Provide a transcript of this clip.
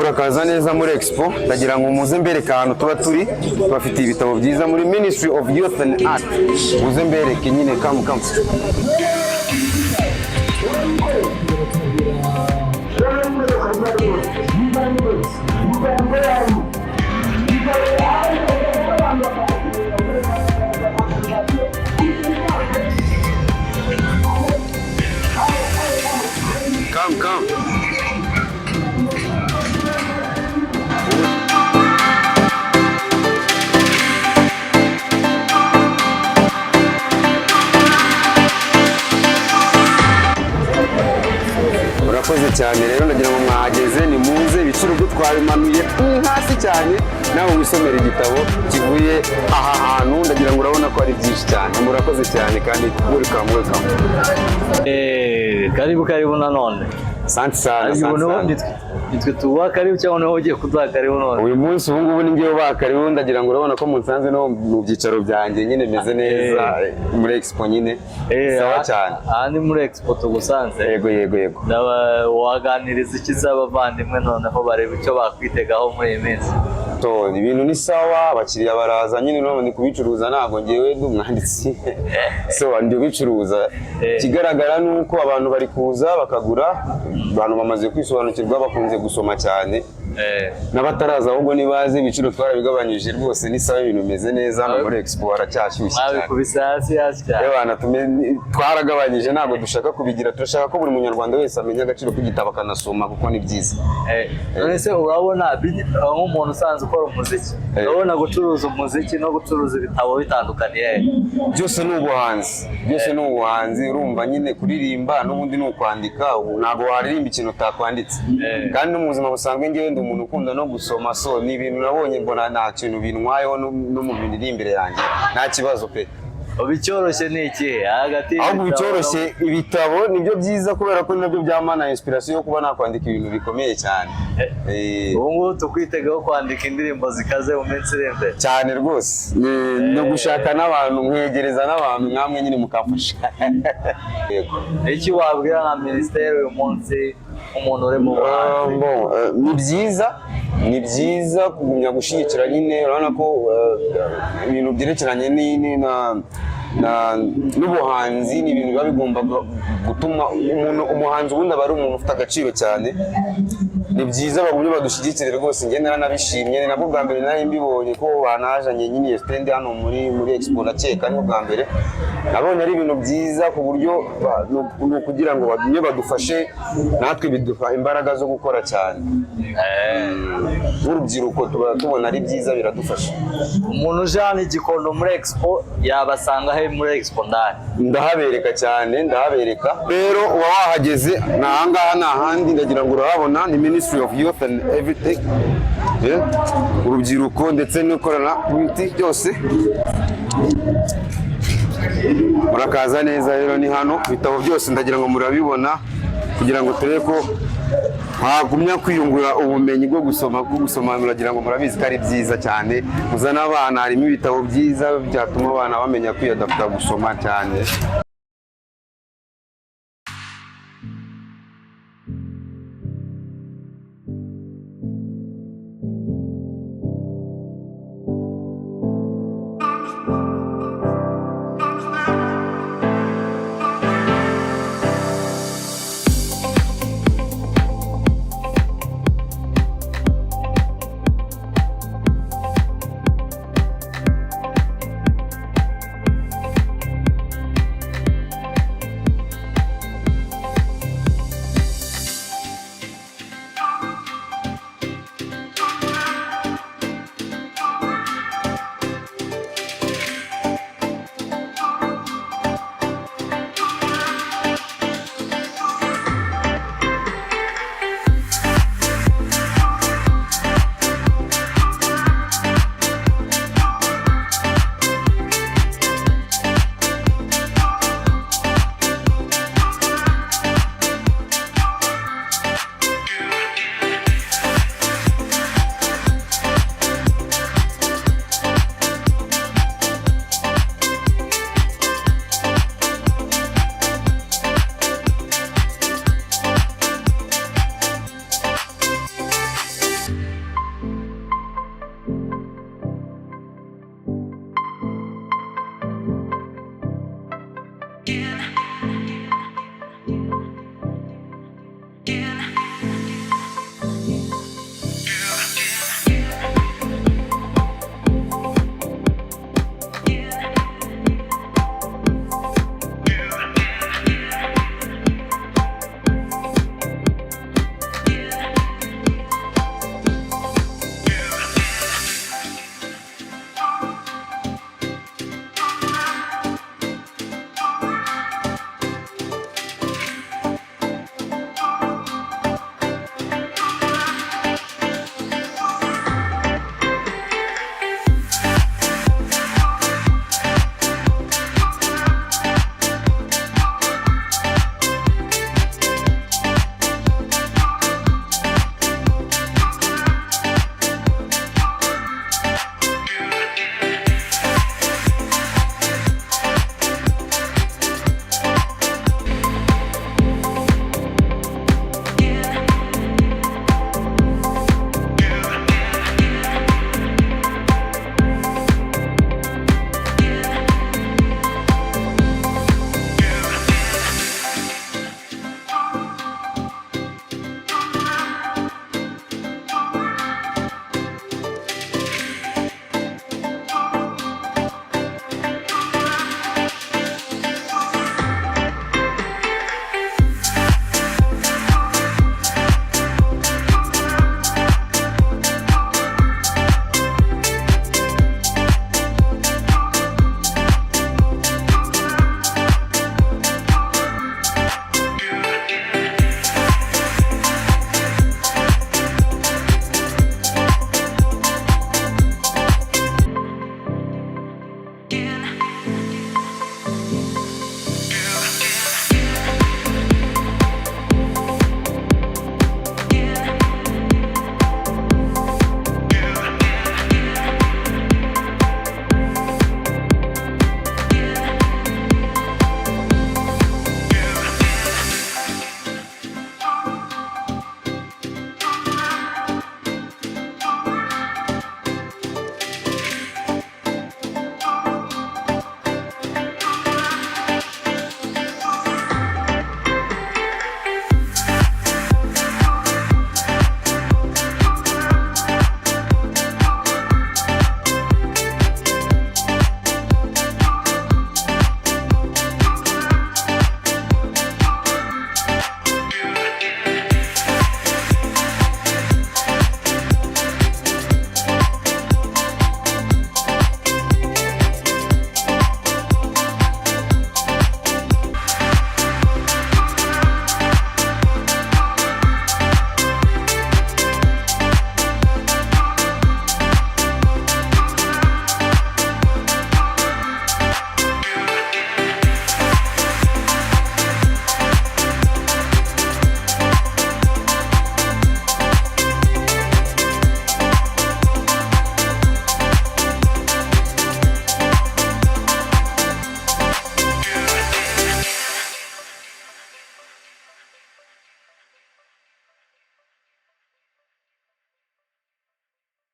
murakaza neza muri Expo ndagira ngo muze mbereke ahantu tuba turi bafite ibitabo byiza muri Ministry of Youth and Art muze mbereke nyine come murakoze cyane rero ndagira ngo mwahageze ni muze ibiciro byo twabimanuye hasi cyane nawe wisomera igitabo kivuye aha hantu ndagira ngo urabona ko ari byinshi cyane murakoze cyane kandi welcome karibu nanone asante sana nitwe tuba karibu cyangwa naho ugiye kuduha karibu none uyu munsi ubu ngubu ni ngiye uba karibu ndagira ngo urabona ko munsanze no mu byicaro byanjye nyine meze neza muri Expo nyine sawa cyane aha ni muri Expo tugusanze yego waganiriza ikizabavandimwe noneho bareba icyo bakwitegaho muri iyi minsi ibintu ni sawa abakiriya baraza nyine none ni kubicuruza ntabwo ngewe ndi umwanditsi so ndi bicuruza kigaragara nuko abantu bari kuza bakagura abantu bamaze kwisobanukirwa bakunze gusoma cyane n'abataraza ahubwo nibaze ibiciro twarabigabanyije rwose ni sawa ibintu bimeze neza hano muri Expo haracyashyushye cyane kubisa hasi cyane twaragabanyije ntabwo dushaka kubigira turashaka ko buri munyarwanda wese amenya agaciro k'igitabo akanasoma kuko ni byiza none se urabona nk'umuntu usanzwe ukora umuziki urabona gucuruza umuziki no gucuruza ibitabo bitandukaniye byose ni ubuhanzi urumva nyine kuririmba n'ubundi ni ukwandika ntabwo waririmba ikintu utakwanditse kandi no mu buzima busanzwe ngewe ndi umuntu ukunda no gusoma so ni ibintu nabonye mbona nta kintu bintwayeho no mu bintu iri imbere yanjye nta kibazo pe bicyoroshye ni iki ahubwo bicyoroshye ibitabo nibyo byiza kubera ko nabyo byamana inspiration yo kuba nakwandika ibintu bikomeye cyane ubu ngubu tukwitegaho kwandika indirimbo zikaze mu minsi iri imbere cyane rwose no gushaka n'abantu mwegereza n'abantu namwe nyine mukafasha iki wabwira nka minisiteri uyu munsi umuntu uri mu buhanzi ni byiza kugumya gushyigikira nyine urabona ko ibintu byerekeranye n'ubuhanzi ni ibintu biba bigomba gutuma umuhanzi ubundi aba ari umuntu ufite agaciro cyane ni byiza bagumye badushyigikire rwose njye naranabishimye ni nabwo bwa mbere nari mbibonye ko banajanye nyine iyo stand hano muri Expo nakeka ni bwa mbere nabonye ari ibintu byiza ku buryo kugira ngo bagumye badufashe natwe biduha imbaraga zo gukora cyane urubyiruko tubona ari byiza biradufasha umuntu uje hano Gikondo muri Expo yabasanga he muri Expo ndahabereka cyane rero uba wahageze nahangaha n'ahandi ndagira ngo urahabona ni Ministry of Youth and Everything urubyiruko ndetse n'ikoranabuhanga byose murakaza neza rero ni hano ibitabo byose ndagira ngo murabibona kugira ngo turebe ko hagumya kwiyungura ubumenyi bwo gusoma muragira ngo murabizi ko ari byiza cyane muzana abana harimo ibitabo byiza byatuma abana bamenya kwiyadapta gusoma cyane